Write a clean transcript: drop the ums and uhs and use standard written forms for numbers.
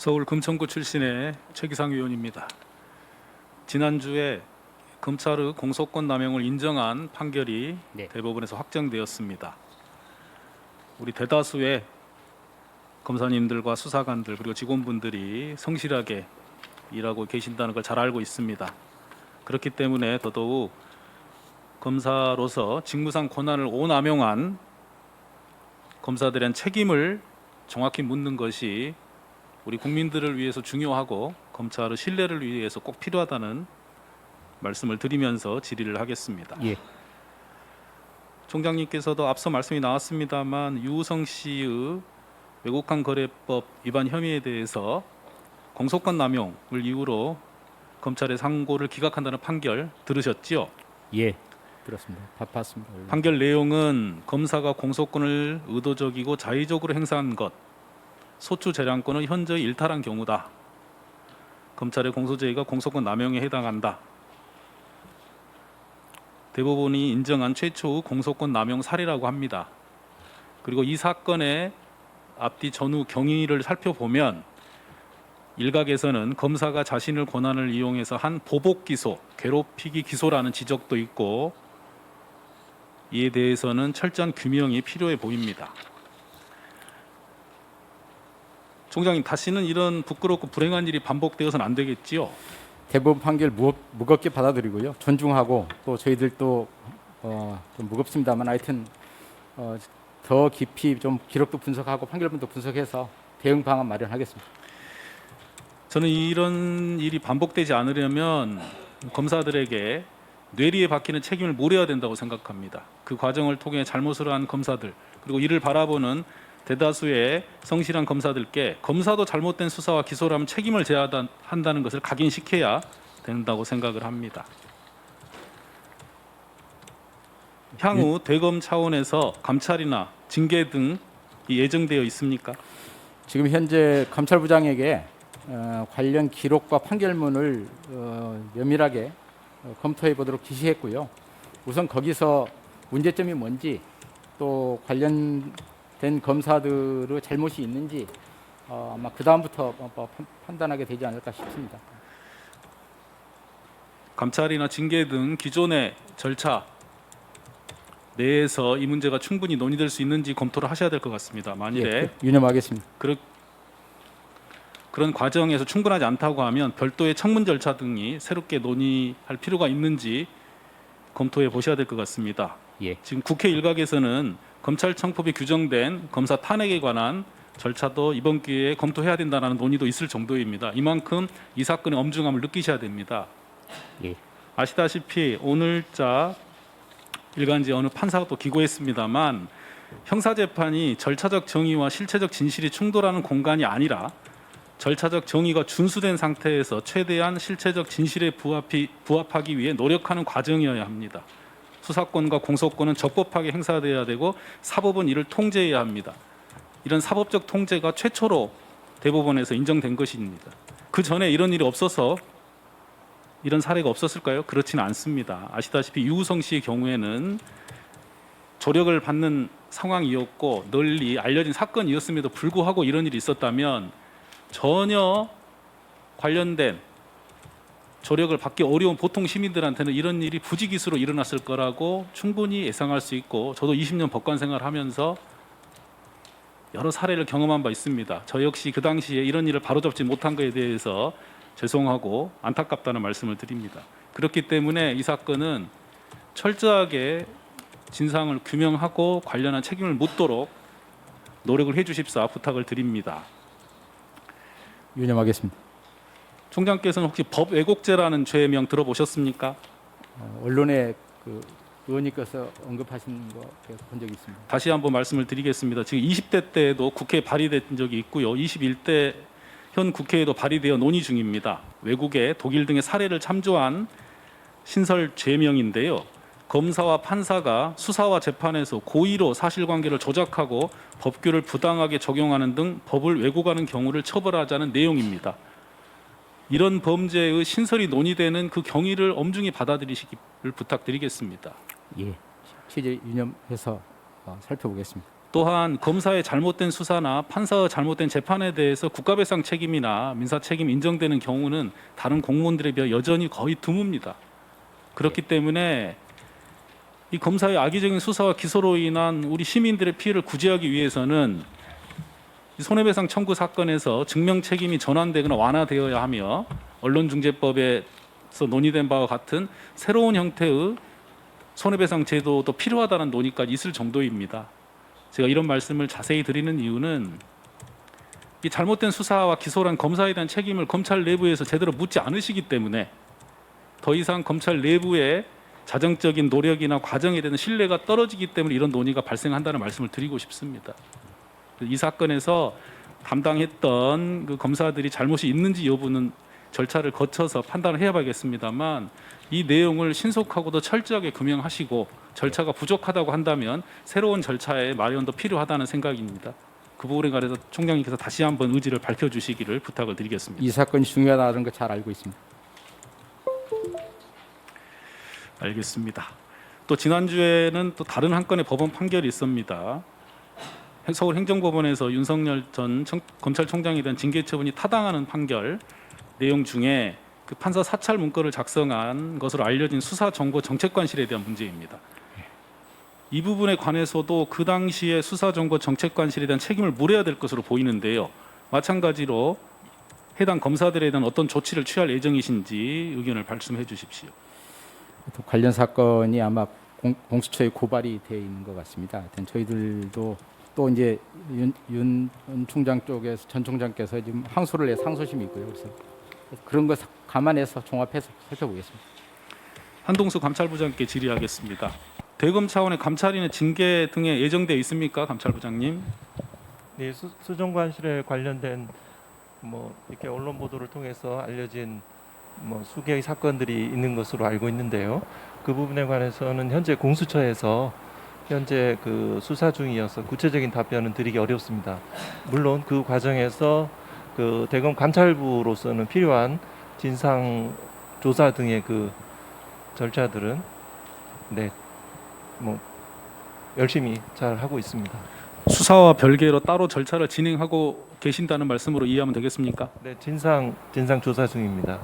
서울 금천구 출신의 최기상 의원입니다. 지난주에 검찰의 공소권 남용을 인정한 판결이 대법원에서 확정되었습니다. 우리 대다수의 검사님들과 수사관들 그리고 직원분들이 성실하게 일하고 계신다는 걸 잘 알고 있습니다. 그렇기 때문에 더더욱 검사로서 직무상 권한을 오남용한 검사들의 책임을 정확히 묻는 것이 우리 국민들을 위해서 중요하고 검찰의 신뢰를 위해서 꼭 필요하다는 말씀을 드리면서 질의를 하겠습니다. 예. 총장님께서도 앞서 말씀이 나왔습니다만 유우성 씨의 외국환 거래법 위반 혐의에 대해서 공소권 남용을 이유로 검찰의 상고를 기각한다는 판결 들으셨지요? 예. 들었습니다. 봤습니다. 판결 내용은 검사가 공소권을 의도적이고 자의적으로 행사한 것, 소추 재량권을 현저히 일탈한 경우다. 검찰의 공소제의가 공소권 남용에 해당한다. 대법원이 인정한 최초의 공소권 남용 사례라고 합니다. 그리고 이 사건의 앞뒤 전후 경위를 살펴보면 일각에서는 검사가 자신의 권한을 이용해서 한 보복 기소, 괴롭히기 기소라는 지적도 있고 이에 대해서는 철저한 규명이 필요해 보입니다. 총장님, 다시는 이런 부끄럽고 불행한 일이 반복되어서는 안 되겠지요? 대법원 판결 무겁게 받아들이고요. 존중하고 또 저희들도 좀 무겁습니다만 하여튼 더 깊이 좀 기록도 분석하고 판결문도 분석해서 대응 방안 마련하겠습니다. 저는 이런 일이 반복되지 않으려면 검사들에게 뇌리에 박히는 책임을 물어야 된다고 생각합니다. 그 과정을 통해 잘못을 한 검사들 그리고 이를 바라보는 대다수의 성실한 검사들께 검사도 잘못된 수사와 기소를 하면 책임을 져야 한다는 것을 각인시켜야 된다고 생각을 합니다. 향후 대검 차원에서 감찰이나 징계 등이 예정되어 있습니까? 지금 현재 감찰부장에게 관련 기록과 판결문을 면밀하게 검토해 보도록 지시했고요. 우선 거기서 문제점이 뭔지 또 관련된 검사들의 잘못이 있는지 아마 그 다음부터 판단하게 되지 않을까 싶습니다. 감찰이나 징계 등 기존의 절차 내에서 이 문제가 충분히 논의될 수 있는지 검토를 하셔야 될 것 같습니다. 만일에 유념하겠습니다. 그런 과정에서 충분하지 않다고 하면 별도의 청문 절차 등이 새롭게 논의할 필요가 있는지 검토해 보셔야 될 것 같습니다. 예. 지금 국회 일각에서는 검찰청법에 규정된 검사 탄핵에 관한 절차도 이번 기회에 검토해야 된다는 논의도 있을 정도입니다. 이만큼 이 사건의 엄중함을 느끼셔야 됩니다. 예. 아시다시피 오늘자 일간지 어느 판사가 또 기고했습니다만 형사재판이 절차적 정의와 실체적 진실이 충돌하는 공간이 아니라 절차적 정의가 준수된 상태에서 최대한 실체적 진실에 부합하기 위해 노력하는 과정이어야 합니다. 수사권과 공소권은 적법하게 행사되어야 되고 사법은 이를 통제해야 합니다. 이런 사법적 통제가 최초로 대법원에서 인정된 것입니다. 그 전에 이런 일이 없어서 이런 사례가 없었을까요? 그렇지는 않습니다. 아시다시피 유우성 씨의 경우에는 조력을 받는 상황이었고 널리 알려진 사건이었음에도 불구하고 이런 일이 있었다면 전혀 관련된 조력을 받기 어려운 보통 시민들한테는 이런 일이 부지기수로 일어났을 거라고 충분히 예상할 수 있고 저도 20년 법관 생활하면서 여러 사례를 경험한 바 있습니다. 저 역시 그 당시에 이런 일을 바로잡지 못한 것에 대해서 죄송하고 안타깝다는 말씀을 드립니다. 그렇기 때문에 이 사건은 철저하게 진상을 규명하고 관련한 책임을 묻도록 노력을 해주십사 부탁을 드립니다. 유념하겠습니다. 총장께서는 혹시 법 왜곡죄라는 죄명 들어보셨습니까? 언론에 의원님께서 언급하신 거 제가 본 적이 있습니다. 다시 한번 말씀을 드리겠습니다. 지금 20대 때에도 국회에 발의된 적이 있고요. 21대 현 국회에도 발의되어 논의 중입니다. 외국의 독일 등의 사례를 참조한 신설 죄명인데요. 검사와 판사가 수사와 재판에서 고의로 사실관계를 조작하고 법규를 부당하게 적용하는 등 법을 왜곡하는 경우를 처벌하자는 내용입니다. 이런 범죄의 신설이 논의되는 그 경위를 엄중히 받아들이시기를 부탁드리겠습니다. 예, 취재 유념해서 살펴보겠습니다. 또한 검사의 잘못된 수사나 판사의 잘못된 재판에 대해서 국가배상 책임이나 민사 책임 인정되는 경우는 다른 공무원들에 비해 여전히 거의 드뭅니다. 그렇기 때문에 이 검사의 악의적인 수사와 기소로 인한 우리 시민들의 피해를 구제하기 위해서는 이 손해배상 청구 사건에서 증명 책임이 전환되거나 완화되어야 하며 언론중재법에서 논의된 바와 같은 새로운 형태의 손해배상 제도도 필요하다는 논의까지 있을 정도입니다. 제가 이런 말씀을 자세히 드리는 이유는 이 잘못된 수사와 기소란 검사에 대한 책임을 검찰 내부에서 제대로 묻지 않으시기 때문에 더 이상 검찰 내부의 자정적인 노력이나 과정에 대한 신뢰가 떨어지기 때문에 이런 논의가 발생한다는 말씀을 드리고 싶습니다. 이 사건에서 담당했던 그 검사들이 잘못이 있는지 여부는 절차를 거쳐서 판단을 해봐야겠습니다만 이 내용을 신속하고도 철저하게 규명하시고 절차가 부족하다고 한다면 새로운 절차의 마련도 필요하다는 생각입니다. 그 부분에 관해서 총장님께서 다시 한번 의지를 밝혀주시기를 부탁을 드리겠습니다. 이 사건이 중요하다는 거 잘 알고 있습니다. 알겠습니다. 또 지난주에는 또 다른 한 건의 법원 판결이 있습니다. 서울행정법원에서 윤석열 전 검찰총장에 대한 징계 처분이 타당하는 판결 내용 중에 그 판사 사찰 문건을 작성한 것으로 알려진 수사정보정책관실에 대한 문제입니다. 이 부분에 관해서도 그 당시에 수사정보정책관실에 대한 책임을 물어야 될 것으로 보이는데요. 마찬가지로 해당 검사들에 대한 어떤 조치를 취할 예정이신지 의견을 말씀해 주십시오. 또 관련 사건이 아마 공수처에 고발이 되어 있는 것 같습니다. 하여튼 저희들도 또 이제 윤 총장 쪽에서 전 총장께서 지금 항소를 내 상소심이 있고요. 그래서 그런 거 감안해서 종합해서 살펴보겠습니다. 한동수 감찰부장께 질의하겠습니다. 대검 차원의 감찰인의 징계 등에 예정돼 있습니까, 감찰부장님? 네, 수정관실에 관련된 뭐 이렇게 언론 보도를 통해서 알려진 뭐 수개의 사건들이 있는 것으로 알고 있는데요. 그 부분에 관해서는 현재 공수처에서 현재 그 수사 중이어서 구체적인 답변은 드리기 어렵습니다. 물론 그 과정에서 그 대검 감찰부로서는 필요한 진상 조사 등의 그 절차들은 네, 뭐 열심히 잘 하고 있습니다. 수사와 별개로 따로 절차를 진행하고 계신다는 말씀으로 이해하면 되겠습니까? 네, 진상 조사 중입니다.